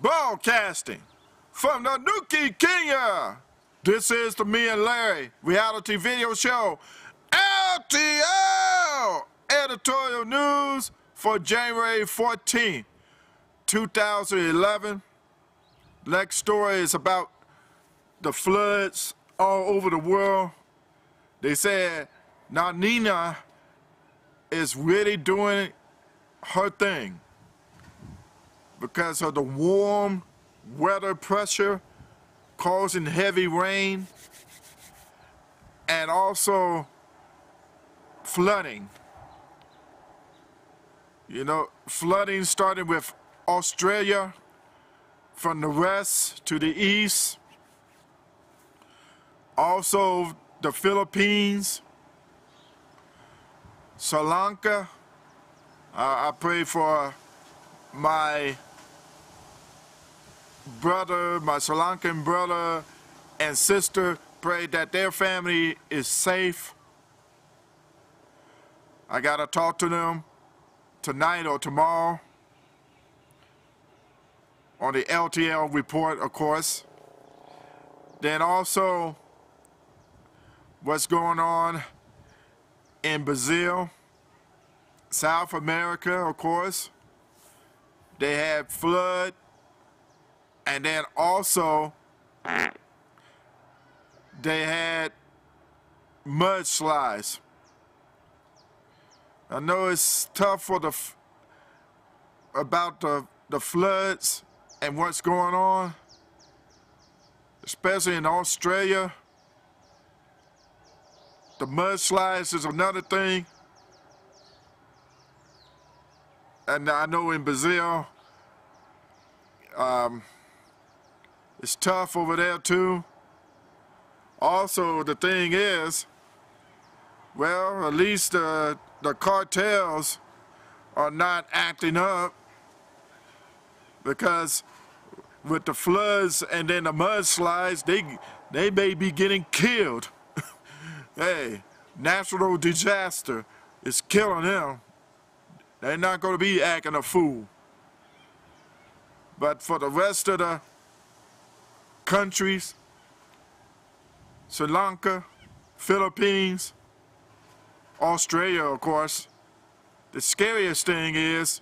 Broadcasting from the Nuki, Kenya. This is the Me and Larry reality video show, LTL editorial news for January 14, 2011. Next story is about the floods all over the world. They said La Nina is really doing her thing because of the warm weather pressure causing heavy rain and also flooding. You know, flooding started with Australia from the west to the east. Also the Philippines, Sri Lanka. I pray for my brother, my Sri Lankan brother and sister. Pray that their family is safe. I gotta talk to them tonight or tomorrow on the LTL report, of course. Then also what's going on in Brazil, South America, of course. They had flood, and then also they had mudslides. I know it's tough for about the floods and what's going on, especially in Australia. The mudslides is another thing. And I know in Brazil, it's tough over there too. Also, the thing is, well, at least the cartels are not acting up, because with the floods and then the mudslides, they may be getting killed. Hey, natural disaster is killing them. They're not going to be acting a fool. But for the rest of the countries, Sri Lanka, Philippines, Australia, of course, the scariest thing is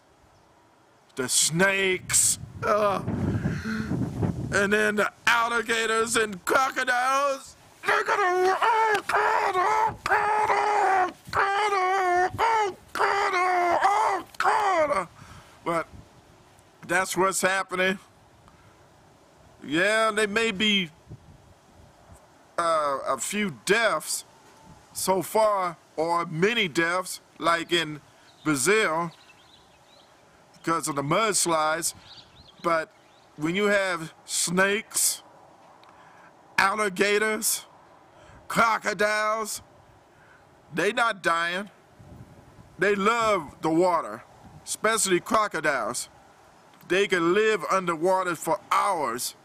the snakes, and then the alligators and crocodiles. They're gonna, oh God, oh God, oh God, oh God, oh God. But that's what's happening. Yeah, there may be a few deaths so far, or many deaths, like in Brazil, because of the mudslides. But when you have snakes, alligators, crocodiles, they not dying. They love the water, especially crocodiles. They can live underwater for hours,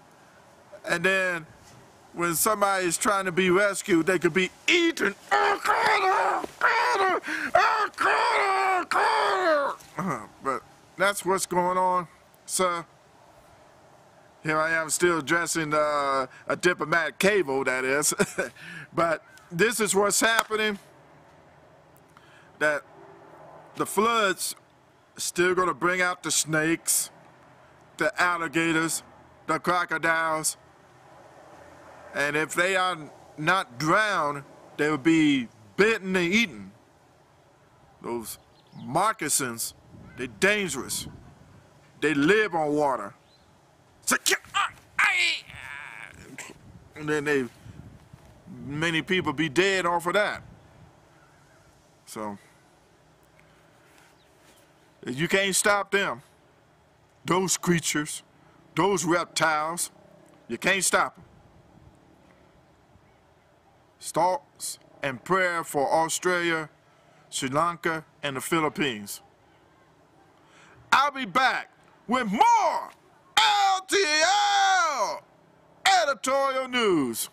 and then when somebody is trying to be rescued, they could be eaten. But that's what's going on, sir. Here I am still dressing a diplomatic cable, that is. But this is what's happening. That the floods still going to bring out the snakes, the alligators, the crocodiles. And if they are not drowned, they will be bitten and eaten. Those moccasins, they're dangerous. They live on water. And then many people be dead off of that. So you can't stop them. Those creatures, those reptiles, you can't stop them. Thoughts and prayer for Australia, Sri Lanka, and the Philippines. I'll be back with more LTL editorial news.